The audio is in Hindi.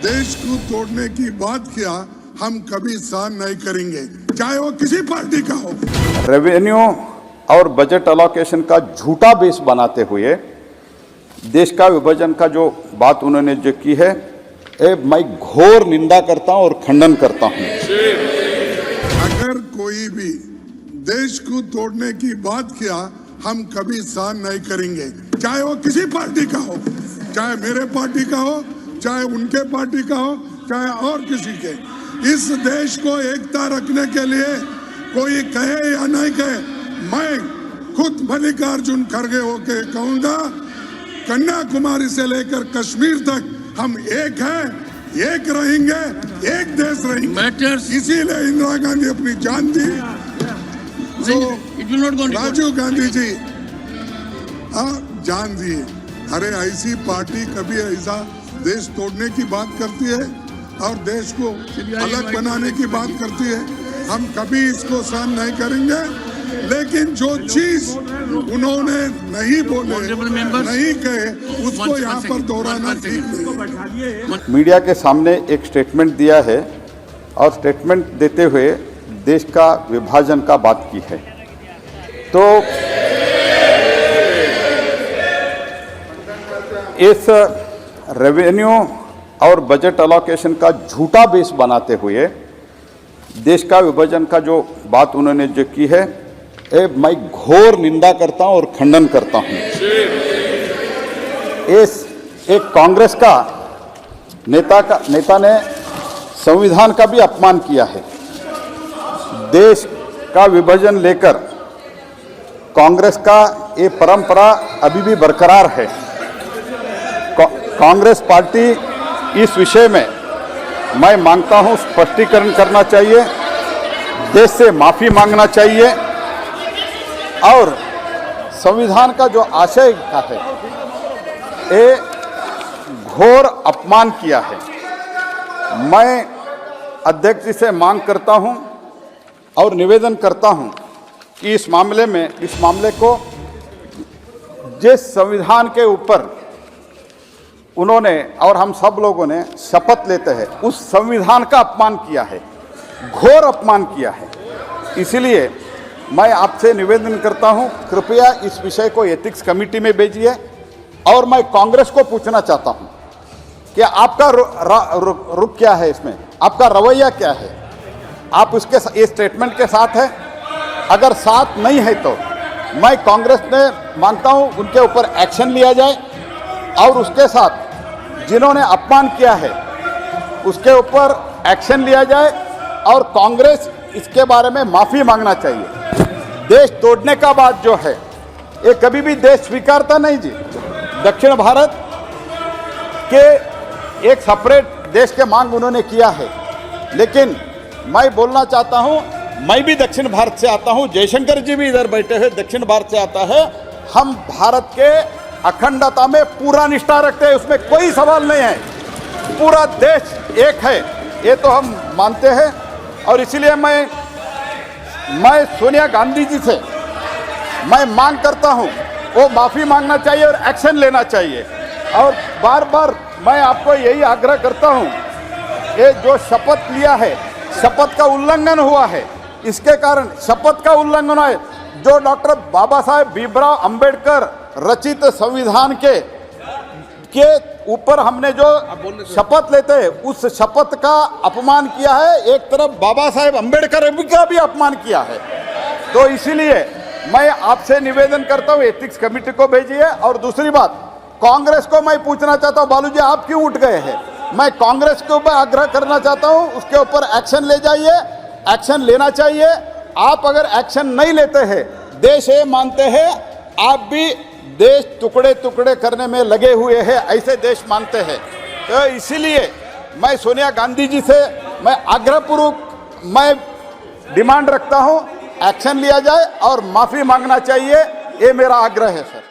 देश को तोड़ने की बात किया हम कभी सहन नहीं करेंगे, चाहे वो किसी पार्टी का हो। रेवेन्यू और बजट अलोकेशन का झूठा बेस बनाते हुए देश का विभाजन का जो बात उन्होंने जो की है, मैं घोर निंदा करता हूं और खंडन करता हूं। अगर कोई भी देश को तोड़ने की बात किया हम कभी सहन नहीं करेंगे, चाहे वो किसी पार्टी का हो, चाहे मेरे पार्टी का हो, चाहे उनके पार्टी का हो, चाहे और किसी के। इस देश को एकता रखने के लिए कोई कहे या नहीं कहे, मैं खुद मल्लिकार्जुन खड़गे होके कहूंगा, कन्याकुमारी से लेकर कश्मीर तक हम एक हैं, एक रहेंगे, एक देश रहेंगे। इसीलिए इंदिरा गांधी अपनी जान दी। राजीव गांधी जी जान दिए। अरे ऐसी पार्टी कभी ऐसा देश तोड़ने की बात करती है और देश को अलग बनाने की बात करती है, हम कभी इसको सहन नहीं करेंगे। लेकिन जो चीज उन्होंने नहीं बोले, नहीं कहे, उसको यहाँ पर दोहराना ठीक नहीं। मीडिया के सामने एक स्टेटमेंट दिया है और स्टेटमेंट देते हुए देश का विभाजन का बात की है। तो इस रेवेन्यू और बजट अलोकेशन का झूठा बेस बनाते हुए देश का विभाजन का जो बात उन्होंने जो की है, मैं घोर निंदा करता हूं और खंडन करता हूं। एक कांग्रेस का नेता ने संविधान का भी अपमान किया है। देश का विभाजन लेकर कांग्रेस का ये परंपरा अभी भी बरकरार है। कांग्रेस पार्टी इस विषय में मैं मांगता हूं स्पष्टीकरण करना चाहिए, देश से माफी मांगना चाहिए और संविधान का जो आशय का है, ये घोर अपमान किया है। मैं अध्यक्ष जी से मांग करता हूं और निवेदन करता हूं कि इस मामले को जिस संविधान के ऊपर उन्होंने और हम सब लोगों ने शपथ लेते हैं, उस संविधान का अपमान किया है, घोर अपमान किया है। इसलिए मैं आपसे निवेदन करता हूं, कृपया इस विषय को एथिक्स कमेटी में भेजिए। और मैं कांग्रेस को पूछना चाहता हूं कि आपका रुख क्या है, इसमें आपका रवैया क्या है? आप उसके इस स्टेटमेंट के साथ है? अगर साथ नहीं है तो मैं कांग्रेस ने मांगता हूं उनके ऊपर एक्शन लिया जाए और उसके साथ जिन्होंने अपमान किया है उसके ऊपर एक्शन लिया जाए और कांग्रेस इसके बारे में माफी मांगना चाहिए। देश तोड़ने का बात जो है, ये कभी भी देश स्वीकारता नहीं जी। दक्षिण भारत के एक सेपरेट देश के मांग उन्होंने किया है, लेकिन मैं बोलना चाहता हूं, मैं भी दक्षिण भारत से आता हूं, जयशंकर जी भी इधर बैठे हैं, दक्षिण भारत से आता है। हम भारत के अखंडता में पूरा निष्ठा रखते हैं, उसमें कोई सवाल नहीं है। पूरा देश एक है, ये तो हम मानते हैं। और इसीलिए मैं सोनिया गांधी जी से मैं मांग करता हूं, वो माफ़ी मांगना चाहिए और एक्शन लेना चाहिए। और बार बार मैं आपको यही आग्रह करता हूं, ये जो शपथ लिया है, शपथ का उल्लंघन हुआ है। इसके कारण शपथ का उल्लंघन है। जो डॉक्टर बाबा साहेब भीमराव अंबेडकर रचित संविधान के ऊपर हमने जो शपथ लेते हैं, उस शपथ का अपमान किया है। एक तरफ बाबा साहेब अंबेडकर का भी अपमान किया है। तो इसीलिए मैं आपसे निवेदन करता हूं, एथिक्स कमेटी को भेजिए। और दूसरी बात, कांग्रेस को मैं पूछना चाहता हूं, बालू जी आप क्यों उठ गए हैं? मैं कांग्रेस के ऊपर आग्रह करना चाहता हूं, उसके ऊपर एक्शन ले जाइए, एक्शन लेना चाहिए। आप अगर एक्शन नहीं लेते हैं, देश ये मानते हैं आप भी देश टुकड़े टुकड़े करने में लगे हुए हैं, ऐसे देश मानते हैं। तो इसीलिए मैं सोनिया गांधी जी से मैं आग्रहपूर्वक मैं डिमांड रखता हूं, एक्शन लिया जाए और माफ़ी मांगना चाहिए, ये मेरा आग्रह है सर।